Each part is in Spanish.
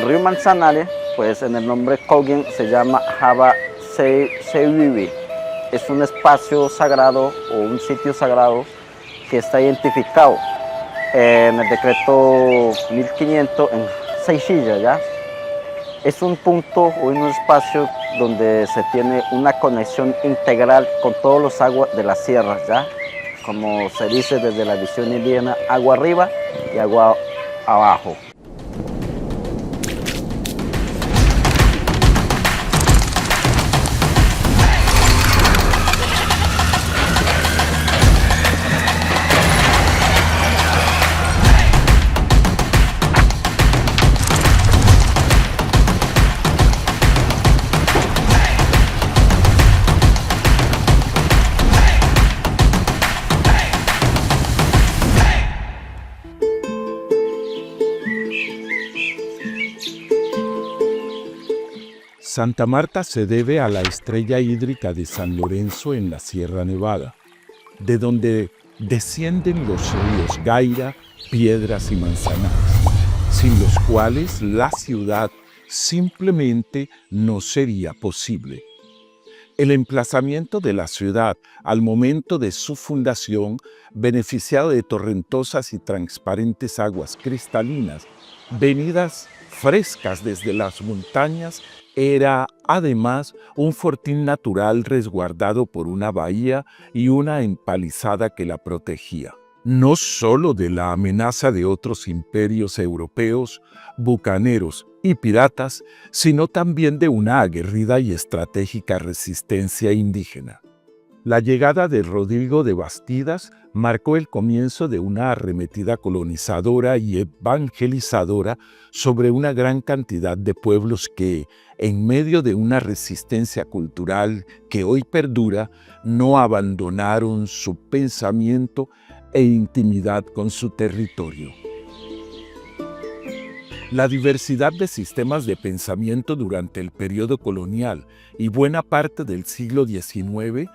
el río Manzanares, pues en el nombre Kogen se llama Java Seiwiwi. Es un espacio sagrado o un sitio sagrado que está identificado en el decreto 1500 en Seychilla, ¿ya? Es un punto o un espacio donde se tiene una conexión integral con todos los aguas de las sierras, ¿ya? Como se dice desde la visión indígena, agua arriba y agua abajo. Santa Marta se debe a la estrella hídrica de San Lorenzo en la Sierra Nevada, de donde descienden los ríos Gaira, Piedras y Manzanares, sin los cuales la ciudad simplemente no sería posible. El emplazamiento de la ciudad al momento de su fundación, beneficiado de torrentosas y transparentes aguas cristalinas, venidas frescas desde las montañas, era además un fortín natural resguardado por una bahía y una empalizada que la protegía, no solo de la amenaza de otros imperios europeos, bucaneros y piratas, sino también de una aguerrida y estratégica resistencia indígena. La llegada de Rodrigo de Bastidas marcó el comienzo de una arremetida colonizadora y evangelizadora sobre una gran cantidad de pueblos que, en medio de una resistencia cultural que hoy perdura, no abandonaron su pensamiento e intimidad con su territorio. La diversidad de sistemas de pensamiento durante el periodo colonial y buena parte del siglo XIX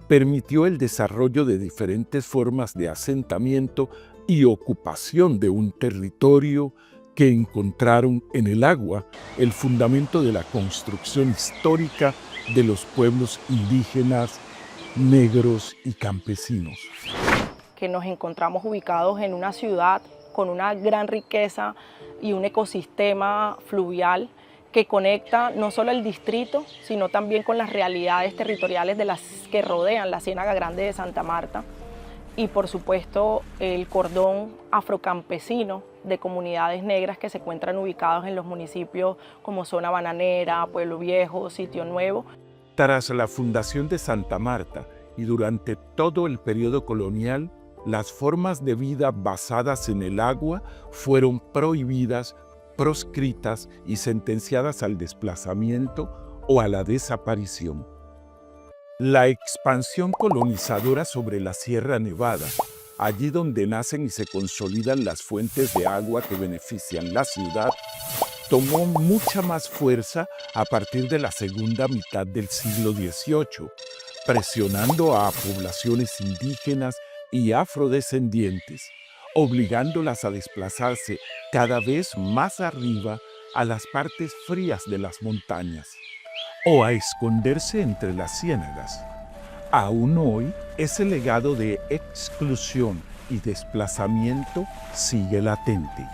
permitió el desarrollo de diferentes formas de asentamiento y ocupación de un territorio que encontraron en el agua el fundamento de la construcción histórica de los pueblos indígenas, negros y campesinos. Que nos encontramos ubicados en una ciudad con una gran riqueza y un ecosistema fluvial que conecta no solo el distrito, sino también con las realidades territoriales de las que rodean la Ciénaga Grande de Santa Marta y por supuesto el cordón afrocampesino de comunidades negras que se encuentran ubicados en los municipios como Zona Bananera, Pueblo Viejo, Sitio Nuevo. Tras la fundación de Santa Marta y durante todo el periodo colonial, las formas de vida basadas en el agua fueron prohibidas, proscritas y sentenciadas al desplazamiento o a la desaparición. La expansión colonizadora sobre la Sierra Nevada, allí donde nacen y se consolidan las fuentes de agua que benefician la ciudad, tomó mucha más fuerza a partir de la segunda mitad del siglo XVIII, presionando a poblaciones indígenas y afrodescendientes, obligándolas a desplazarse cada vez más arriba a las partes frías de las montañas o a esconderse entre las ciénagas. Aún hoy, ese legado de exclusión y desplazamiento sigue latente.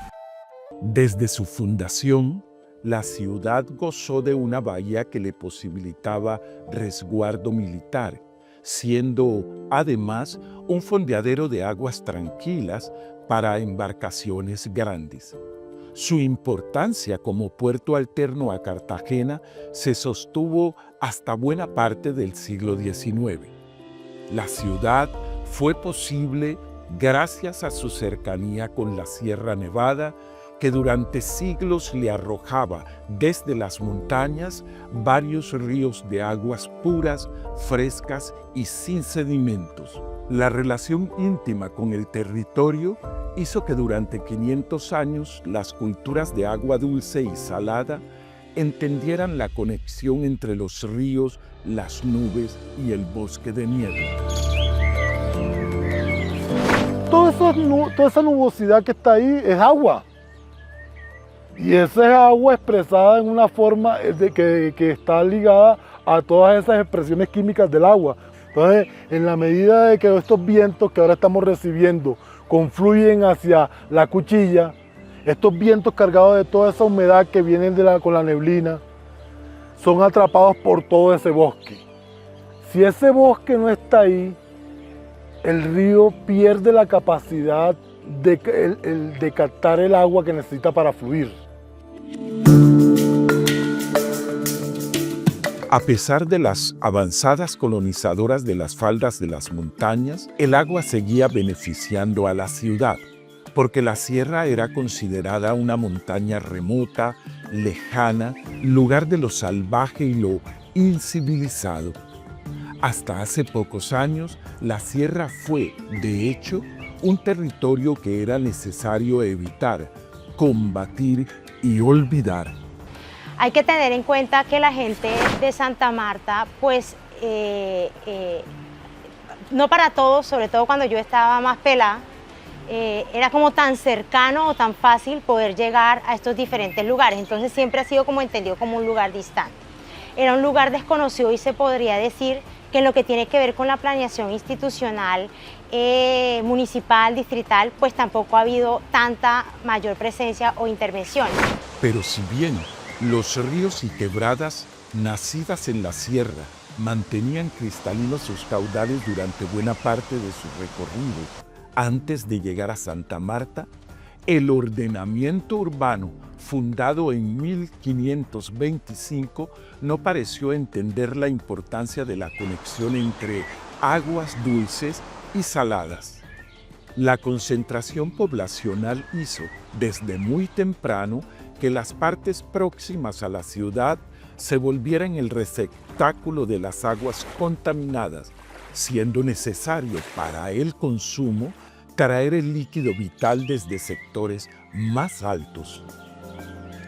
Desde su fundación, la ciudad gozó de una bahía que le posibilitaba resguardo militar, siendo además un fondeadero de aguas tranquilas para embarcaciones grandes. Su importancia como puerto alterno a Cartagena se sostuvo hasta buena parte del siglo XIX. La ciudad fue posible gracias a su cercanía con la Sierra Nevada, que durante siglos le arrojaba desde las montañas varios ríos de aguas puras, frescas y sin sedimentos. La relación íntima con el territorio hizo que durante 500 años las culturas de agua dulce y salada entendieran la conexión entre los ríos, las nubes y el bosque de nieve. Toda esa nubosidad que está ahí es agua. Y esa es agua expresada en una forma que está ligada a todas esas expresiones químicas del agua. Entonces, en la medida de que estos vientos que ahora estamos recibiendo confluyen hacia la cuchilla, estos vientos cargados de toda esa humedad que viene con la neblina, son atrapados por todo ese bosque. Si ese bosque no está ahí, el río pierde la capacidad de captar el agua que necesita para fluir. A pesar de las avanzadas colonizadoras de las faldas de las montañas, el agua seguía beneficiando a la ciudad, porque la sierra era considerada una montaña remota, lejana, lugar de lo salvaje y lo incivilizado. Hasta hace pocos años, la sierra fue, de hecho, un territorio que era necesario evitar, combatir y olvidar. Hay que tener en cuenta que la gente de Santa Marta, pues, no para todos, sobre todo cuando yo estaba más pelada, era como tan cercano o tan fácil poder llegar a estos diferentes lugares. Entonces siempre ha sido como entendido como un lugar distante. Era un lugar desconocido y se podría decir que en lo que tiene que ver con la planeación institucional, municipal, distrital, pues tampoco ha habido tanta mayor presencia o intervención. Pero si bien los ríos y quebradas nacidas en la sierra mantenían cristalinos sus caudales durante buena parte de su recorrido antes de llegar a Santa Marta, el ordenamiento urbano fundado en 1525 no pareció entender la importancia de la conexión entre aguas dulces y saladas. La concentración poblacional hizo, desde muy temprano, que las partes próximas a la ciudad se volvieran el receptáculo de las aguas contaminadas, siendo necesario para el consumo traer el líquido vital desde sectores más altos.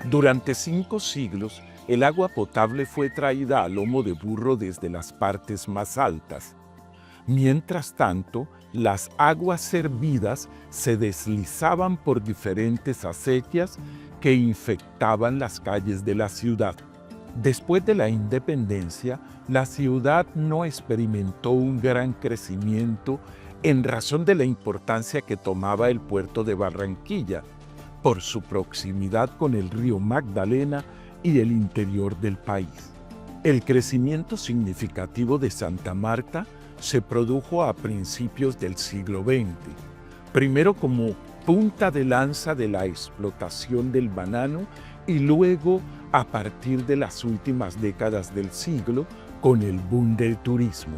Durante 5 siglos, el agua potable fue traída a lomo de burro desde las partes más altas. Mientras tanto, las aguas servidas se deslizaban por diferentes acequias que infectaban las calles de la ciudad. Después de la independencia, la ciudad no experimentó un gran crecimiento en razón de la importancia que tomaba el puerto de Barranquilla, por su proximidad con el río Magdalena y el interior del país. El crecimiento significativo de Santa Marta se produjo a principios del siglo XX, primero como punta de lanza de la explotación del banano y luego a partir de las últimas décadas del siglo con el boom del turismo.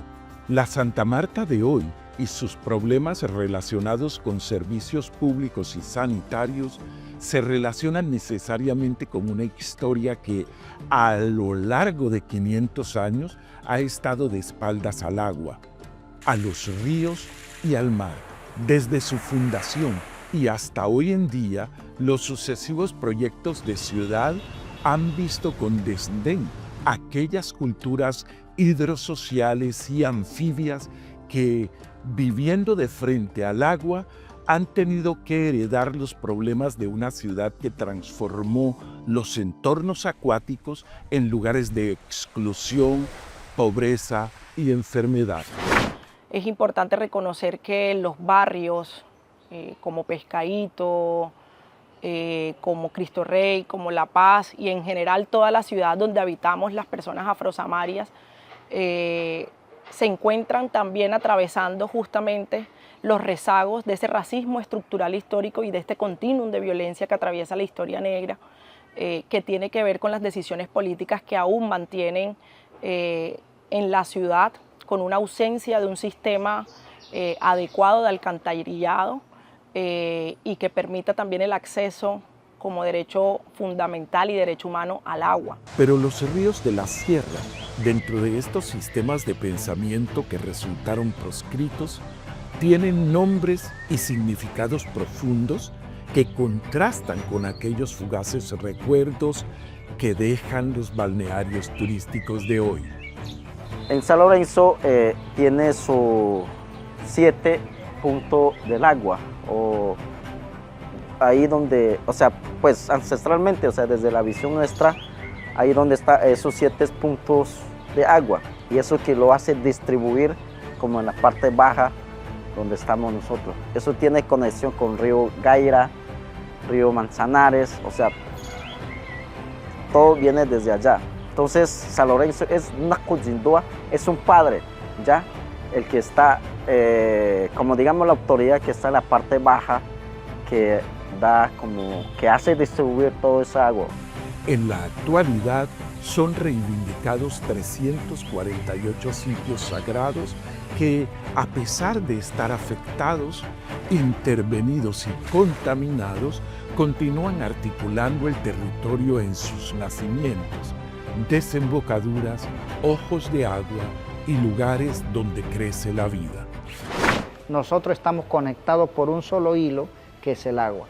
La Santa Marta de hoy y sus problemas relacionados con servicios públicos y sanitarios se relacionan necesariamente con una historia que a lo largo de 500 años ha estado de espaldas al agua, a los ríos y al mar. Desde su fundación y hasta hoy en día, los sucesivos proyectos de ciudad han visto con desdén aquellas culturas hidrosociales y anfibias que, viviendo de frente al agua, han tenido que heredar los problemas de una ciudad que transformó los entornos acuáticos en lugares de exclusión, pobreza y enfermedad. Es importante reconocer que los barrios como Pescadito, como Cristo Rey, como La Paz y en general toda la ciudad donde habitamos las personas afrosamarias se encuentran también atravesando justamente los rezagos de ese racismo estructural histórico y de este continuum de violencia que atraviesa la historia negra, que tiene que ver con las decisiones políticas que aún mantienen en la ciudad con una ausencia de un sistema adecuado de alcantarillado y que permita también el acceso como derecho fundamental y derecho humano al agua. Pero los ríos de la sierra, dentro de estos sistemas de pensamiento que resultaron proscritos, tienen nombres y significados profundos que contrastan con aquellos fugaces recuerdos que dejan los balnearios turísticos de hoy. En San Lorenzo tiene sus 7 puntos del agua, o ahí donde, o sea, pues ancestralmente, o sea, desde la visión nuestra, ahí donde están esos 7 puntos de agua, y eso que lo hace distribuir como en la parte baja donde estamos nosotros. Eso tiene conexión con río Gaira, río Manzanares, o sea, todo viene desde allá. Entonces, San Lorenzo es una Cojindúa, es un padre, ¿ya? El que está, como digamos la autoridad que está en la parte baja, que da como, que hace distribuir toda esa agua. En la actualidad son reivindicados 348 sitios sagrados que, a pesar de estar afectados, intervenidos y contaminados, continúan articulando el territorio en sus nacimientos, desembocaduras, ojos de agua y lugares donde crece la vida. Nosotros estamos conectados por un solo hilo, que es el agua.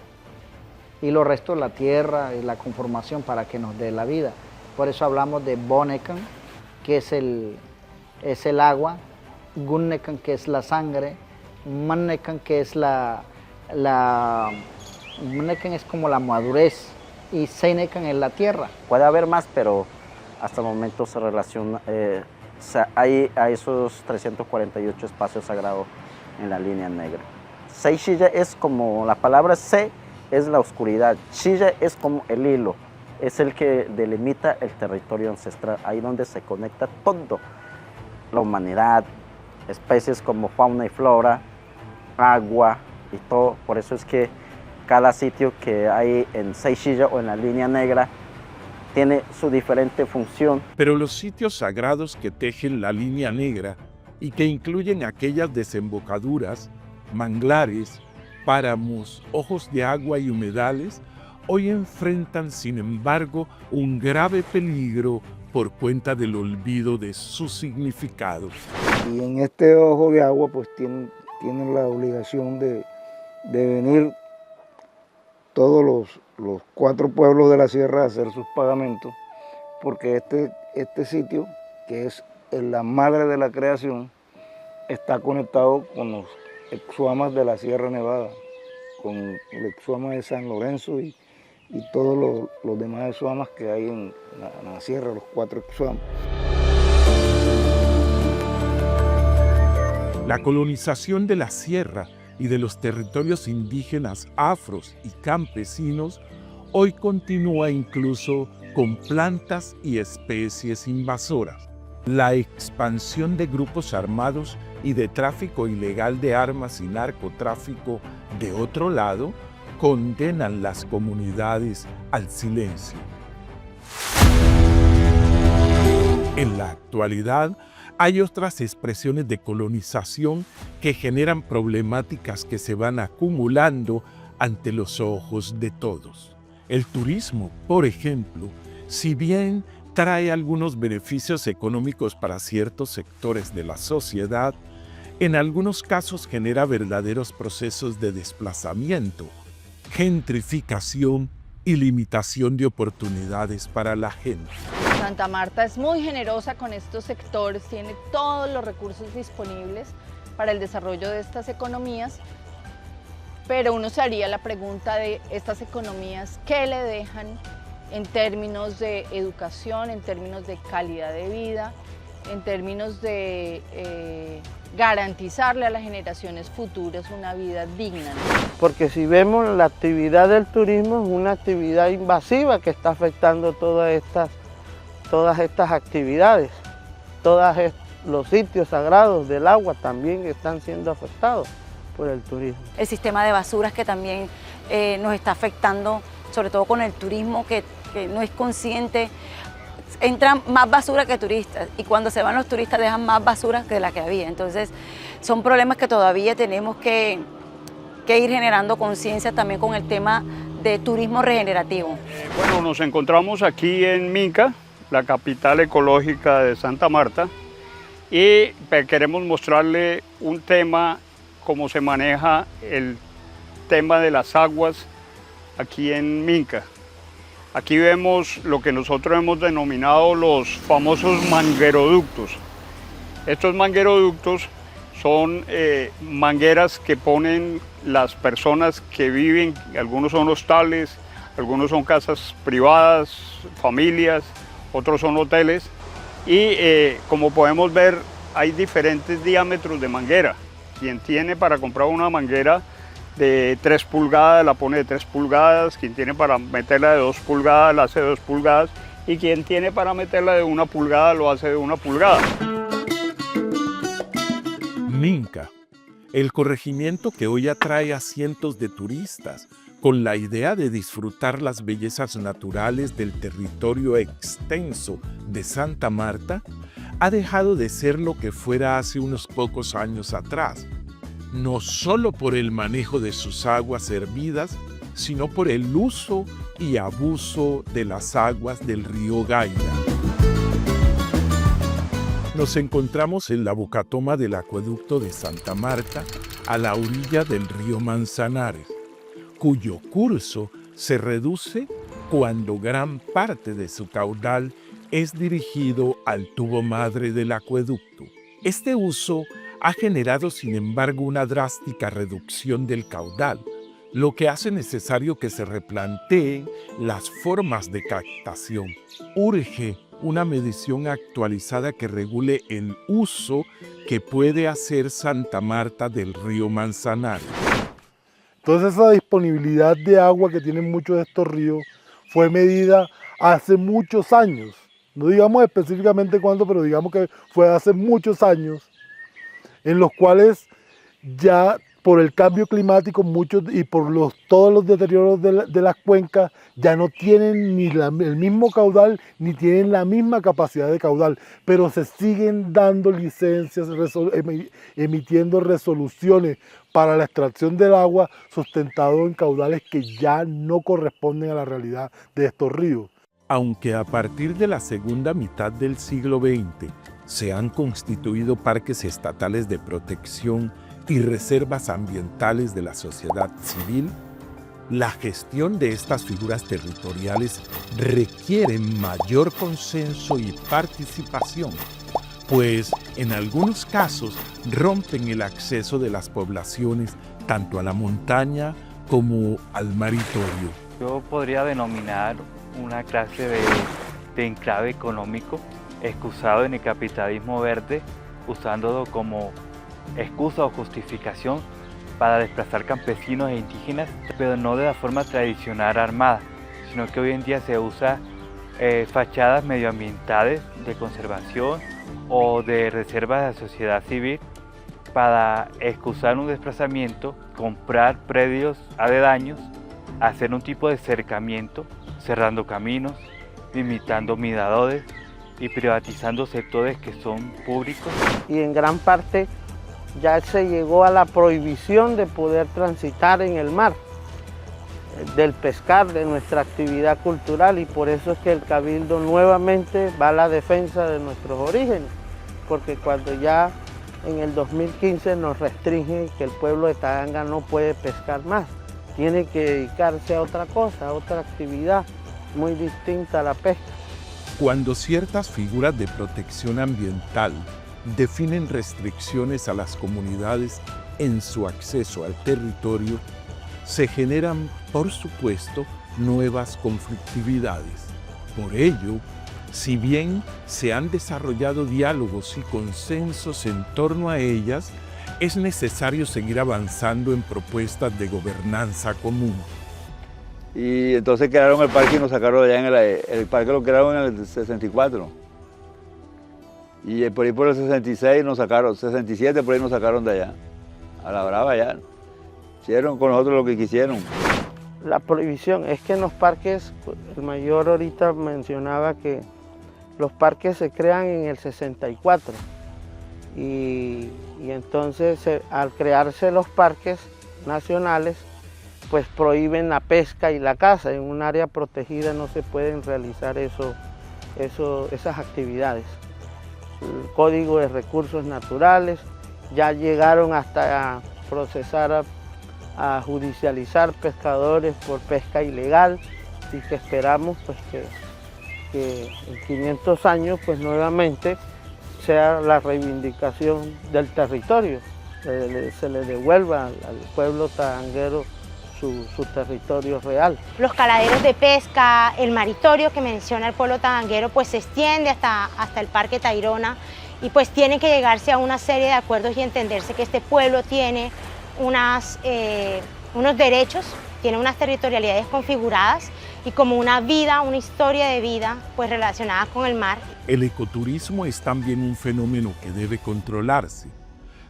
Y lo resto la tierra y la conformación para que nos dé la vida. Por eso hablamos de Bonekan, que es el agua, Gunnekan, que es la sangre, Mannekan, que es Mannekan es como la madurez, y Seinekan es la tierra. Puede haber más, pero hasta el momento se relaciona, hay esos 348 espacios sagrados en la línea negra. Sei Shilla es como, la palabra Se es la oscuridad, Shilla es como el hilo, es el que delimita el territorio ancestral, ahí donde se conecta todo, la humanidad, especies como fauna y flora, agua y todo. Por eso es que cada sitio que hay en Sei Shilla o en la línea negra tiene su diferente función. Pero los sitios sagrados que tejen la línea negra y que incluyen aquellas desembocaduras, manglares, páramos, ojos de agua y humedales, hoy enfrentan, sin embargo, un grave peligro por cuenta del olvido de su significado. Y en este ojo de agua pues tienen la obligación de venir todos los 4 pueblos de la sierra a hacer sus pagamentos, porque este sitio, que es la madre de la creación, está conectado con los exuamas de la Sierra Nevada, con el exuama de San Lorenzo y todos los demás exuamas que hay en la sierra, los 4 exuamas. La colonización de la sierra y de los territorios indígenas, afros y campesinos hoy continúa incluso con plantas y especies invasoras. La expansión de grupos armados y de tráfico ilegal de armas y narcotráfico, de otro lado, condenan las comunidades al silencio. En la actualidad, hay otras expresiones de colonización que generan problemáticas que se van acumulando ante los ojos de todos. El turismo, por ejemplo, si bien trae algunos beneficios económicos para ciertos sectores de la sociedad, en algunos casos genera verdaderos procesos de desplazamiento, gentrificación y limitación de oportunidades para la gente. Santa Marta es muy generosa con estos sectores, tiene todos los recursos disponibles para el desarrollo de estas economías, pero uno se haría la pregunta de estas economías, ¿qué le dejan en términos de educación, en términos de calidad de vida, en términos de garantizarle a las generaciones futuras una vida digna? Porque si vemos la actividad del turismo es una actividad invasiva que está afectando todas estas actividades. Todos los sitios sagrados del agua también están siendo afectados por el turismo. El sistema de basuras que también nos está afectando, sobre todo con el turismo que no es consciente. Entran más basura que turistas y cuando se van los turistas dejan más basura que la que había. Entonces son problemas que todavía tenemos que ir generando conciencia también con el tema de turismo regenerativo. Bueno, nos encontramos aquí en Minca, la capital ecológica de Santa Marta, y queremos mostrarle un tema, cómo se maneja el tema de las aguas aquí en Minca. Aquí vemos lo que nosotros hemos denominado los famosos mangueroductos. Estos mangueroductos son mangueras que ponen las personas que viven, algunos son hostales, algunos son casas privadas, familias, otros son hoteles, y como podemos ver hay diferentes diámetros de manguera. Quien tiene para comprar una manguera de 3 pulgadas la pone de 3 pulgadas, quien tiene para meterla de 2 pulgadas la hace de 2 pulgadas, y quien tiene para meterla de 1 pulgada lo hace de 1 pulgada. Minca, el corregimiento que hoy atrae a cientos de turistas con la idea de disfrutar las bellezas naturales del territorio extenso de Santa Marta, ha dejado de ser lo que fuera hace unos pocos años atrás, no solo por el manejo de sus aguas hervidas, sino por el uso y abuso de las aguas del río Gaira. Nos encontramos en la bocatoma del acueducto de Santa Marta, a la orilla del río Manzanares, cuyo curso se reduce cuando gran parte de su caudal es dirigido al tubo madre del acueducto. Este uso ha generado, sin embargo, una drástica reducción del caudal, lo que hace necesario que se replanteen las formas de captación. Urge una medición actualizada que regule el uso que puede hacer Santa Marta del río Manzanares. Entonces esa disponibilidad de agua que tienen muchos de estos ríos fue medida hace muchos años. No digamos específicamente cuándo, pero digamos que fue hace muchos años, en los cuales ya por el cambio climático muchos y por todos los deterioros de las cuencas ya no tienen ni el mismo caudal ni tienen la misma capacidad de caudal, pero se siguen dando licencias, emitiendo resoluciones para la extracción del agua sustentado en caudales que ya no corresponden a la realidad de estos ríos. Aunque a partir de la segunda mitad del siglo XX se han constituido parques estatales de protección y reservas ambientales de la sociedad civil, la gestión de estas figuras territoriales requiere mayor consenso y participación, pues en algunos casos rompen el acceso de las poblaciones tanto a la montaña como al maritorio. Yo podría denominar una clase de enclave económico excusado en el capitalismo verde, usándolo como excusa o justificación para desplazar campesinos e indígenas, pero no de la forma tradicional armada, sino que hoy en día se usa fachadas medioambientales de conservación o de reservas de la sociedad civil para excusar un desplazamiento, comprar predios aledaños, hacer un tipo de cercamiento, cerrando caminos, limitando miradores y privatizando sectores que son públicos. Y en gran parte ya se llegó a la prohibición de poder transitar en el mar, del pescar, de nuestra actividad cultural, y por eso es que el Cabildo nuevamente va a la defensa de nuestros orígenes, porque cuando ya en el 2015 nos restringen que el pueblo de Taganga no puede pescar más, tiene que dedicarse a otra cosa, a otra actividad muy distinta a la pesca. Cuando ciertas figuras de protección ambiental definen restricciones a las comunidades en su acceso al territorio, se generan, por supuesto, nuevas conflictividades. Por ello, si bien se han desarrollado diálogos y consensos en torno a ellas, es necesario seguir avanzando en propuestas de gobernanza común. Y entonces crearon el parque y nos sacaron allá el parque lo crearon en el 64. Y por ahí por el 66 nos sacaron, 67 por ahí nos sacaron de allá, a la brava allá. Hicieron con nosotros lo que quisieron. La prohibición es que en los parques, el mayor ahorita mencionaba que los parques se crean en el 64. Y entonces al crearse los parques nacionales, pues prohíben la pesca y la caza. En un área protegida no se pueden realizar esas actividades. El Código de Recursos Naturales ya llegaron hasta a procesar, a judicializar pescadores por pesca ilegal, y que esperamos pues que en 500 años pues nuevamente sea la reivindicación del territorio, se le devuelva al pueblo taganguero su territorio real. Los caladeros de pesca, el maritorio que menciona el pueblo taganguero, pues se extiende hasta el Parque Tayrona, y pues tiene que llegarse a una serie de acuerdos y entenderse que este pueblo tiene unos derechos, tiene unas territorialidades configuradas y como una vida, una historia de vida pues relacionada con el mar. El ecoturismo es también un fenómeno que debe controlarse,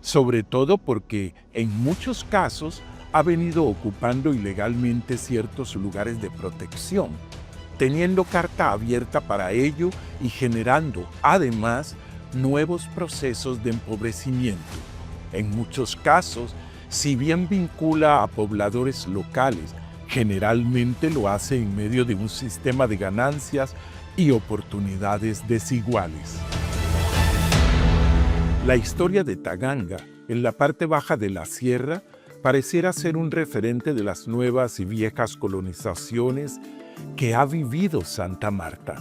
sobre todo porque en muchos casos ha venido ocupando ilegalmente ciertos lugares de protección, teniendo carta abierta para ello y generando, además, nuevos procesos de empobrecimiento. En muchos casos, si bien vincula a pobladores locales, generalmente lo hace en medio de un sistema de ganancias y oportunidades desiguales. La historia de Taganga, en la parte baja de la sierra, pareciera ser un referente de las nuevas y viejas colonizaciones que ha vivido Santa Marta.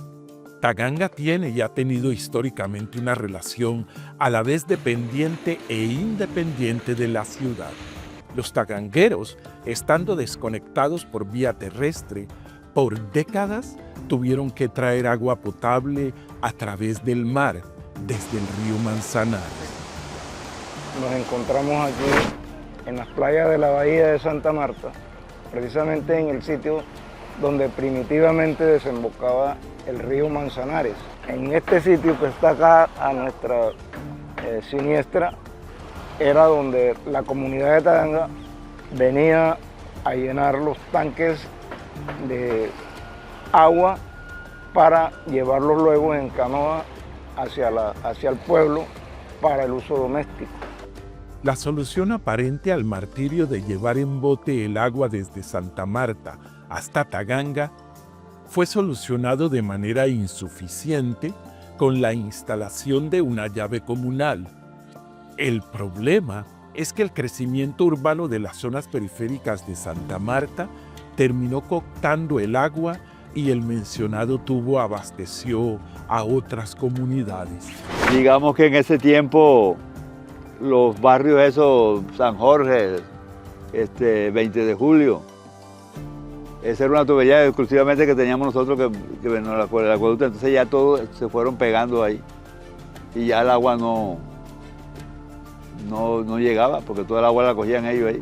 Taganga tiene y ha tenido históricamente una relación a la vez dependiente e independiente de la ciudad. Los tagangueros, estando desconectados por vía terrestre, por décadas tuvieron que traer agua potable a través del mar, desde el río Manzanares. Nos encontramos aquí en las playas de la bahía de Santa Marta, precisamente en el sitio donde primitivamente desembocaba el río Manzanares. En este sitio que está acá a nuestra siniestra, era donde la comunidad de Taganga venía a llenar los tanques de agua para llevarlos luego en canoa hacia el pueblo para el uso doméstico. La solución aparente al martirio de llevar en bote el agua desde Santa Marta hasta Taganga fue solucionado de manera insuficiente con la instalación de una llave comunal. El problema es que el crecimiento urbano de las zonas periféricas de Santa Marta terminó cooptando el agua y el mencionado tubo abasteció a otras comunidades. Digamos que en ese tiempo los barrios esos, San Jorge, 20 de julio, esa era una tubería exclusivamente que teníamos nosotros que el acueducto, entonces ya todos se fueron pegando ahí y ya el agua no llegaba porque toda el agua la cogían ellos ahí.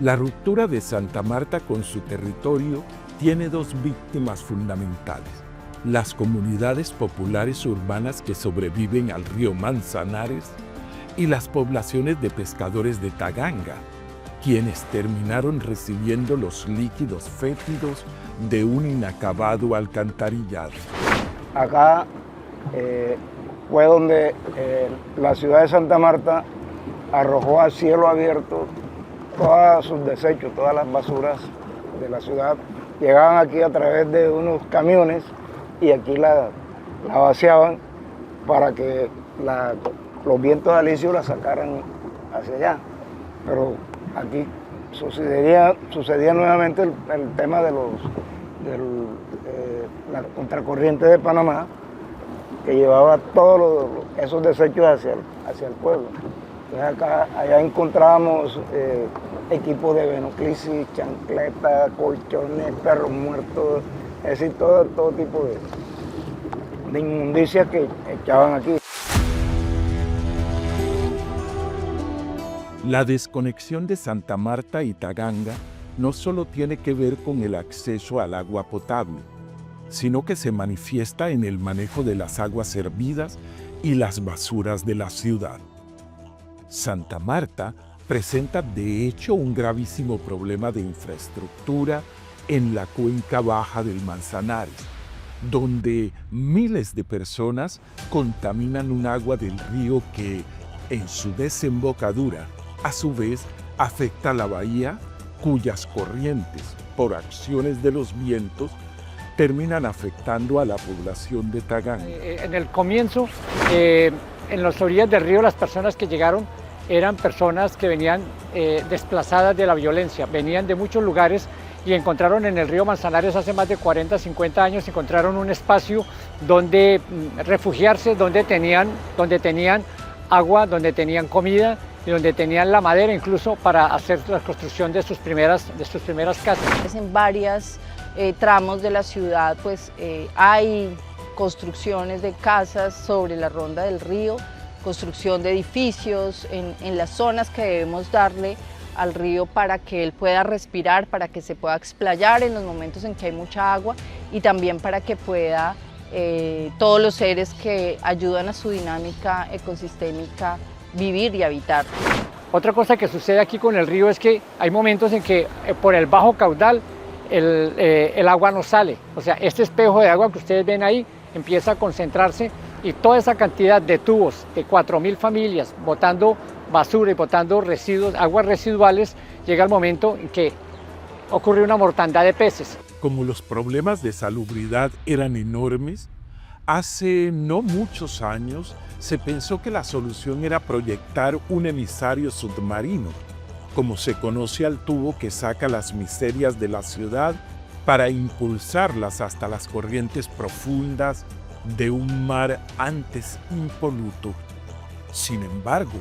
La ruptura de Santa Marta con su territorio tiene dos víctimas fundamentales: las comunidades populares urbanas que sobreviven al río Manzanares y las poblaciones de pescadores de Taganga, quienes terminaron recibiendo los líquidos fétidos de un inacabado alcantarillado. Acá fue donde la ciudad de Santa Marta arrojó al cielo abierto todos sus desechos, todas las basuras de la ciudad. Llegaban aquí a través de unos camiones y aquí la vaciaban para que los vientos alisios la sacaran hacia allá. Pero aquí sucedía nuevamente el tema de la contracorriente de Panamá, que llevaba todos esos desechos hacia el pueblo. Entonces allá encontrábamos equipos de venoclisis, chancletas, colchones, perros muertos, es decir, todo tipo de inmundicias que echaban aquí. La desconexión de Santa Marta y Taganga no solo tiene que ver con el acceso al agua potable, sino que se manifiesta en el manejo de las aguas hervidas y las basuras de la ciudad. Santa Marta presenta de hecho un gravísimo problema de infraestructura en la cuenca baja del Manzanares, donde miles de personas contaminan un agua del río que, en su desembocadura, a su vez afecta a la bahía, cuyas corrientes, por acciones de los vientos, terminan afectando a la población de Taganga. En el comienzo, en las orillas del río, las personas que llegaron eran personas que venían desplazadas de la violencia, venían de muchos lugares y encontraron en el río Manzanares hace más de 40, 50 años, encontraron un espacio donde refugiarse, donde tenían agua, donde tenían comida y donde tenían la madera incluso para hacer la construcción de sus primeras casas. En varios tramos de la ciudad pues hay construcciones de casas sobre la ronda del río, construcción de edificios en las zonas que debemos darle al río para que él pueda respirar, para que se pueda explayar en los momentos en que hay mucha agua y también para que pueda todos los seres que ayudan a su dinámica ecosistémica vivir y habitar. Otra cosa que sucede aquí con el río es que hay momentos en que por el bajo caudal el agua no sale. O sea, este espejo de agua que ustedes ven ahí empieza a concentrarse y toda esa cantidad de tubos de 4.000 familias botando basura y botando residuos, aguas residuales, llega el momento en que ocurre una mortandad de peces. Como los problemas de salubridad eran enormes, hace no muchos años se pensó que la solución era proyectar un emisario submarino, como se conoce al tubo que saca las miserias de la ciudad para impulsarlas hasta las corrientes profundas de un mar antes impoluto. Sin embargo,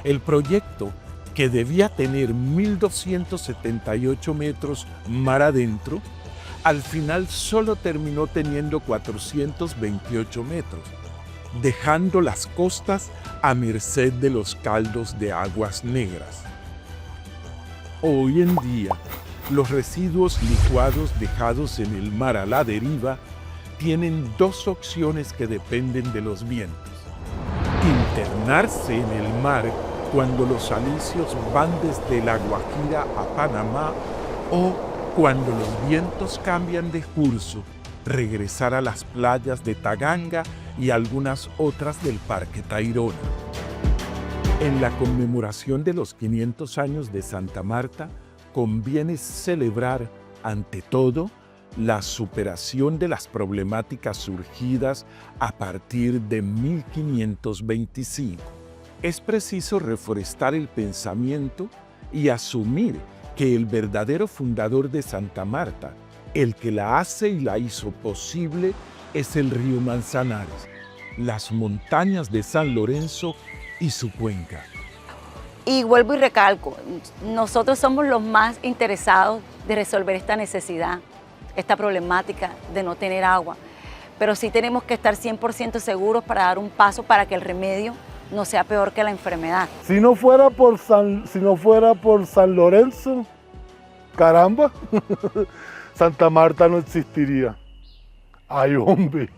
el proyecto, que debía tener 1.278 metros mar adentro, al final solo terminó teniendo 428 metros, dejando las costas a merced de los caldos de aguas negras. Hoy en día, los residuos licuados dejados en el mar a la deriva tienen dos opciones que dependen de los vientos: internarse en el mar cuando los alisios van desde La Guajira a Panamá, o cuando los vientos cambian de curso, regresar a las playas de Taganga y algunas otras del Parque Tayrona. En la conmemoración de los 500 años de Santa Marta, conviene celebrar, ante todo, la superación de las problemáticas surgidas a partir de 1525. Es preciso reforestar el pensamiento y asumir que el verdadero fundador de Santa Marta, el que la hace y la hizo posible, es el río Manzanares, las montañas de San Lorenzo y su cuenca. Y vuelvo y recalco, nosotros somos los más interesados de resolver esta necesidad, esta problemática de no tener agua, pero sí tenemos que estar 100% seguros para dar un paso para que el remedio no sea peor que la enfermedad. Si no fuera por San Lorenzo, caramba, Santa Marta no existiría. Ay, hombre.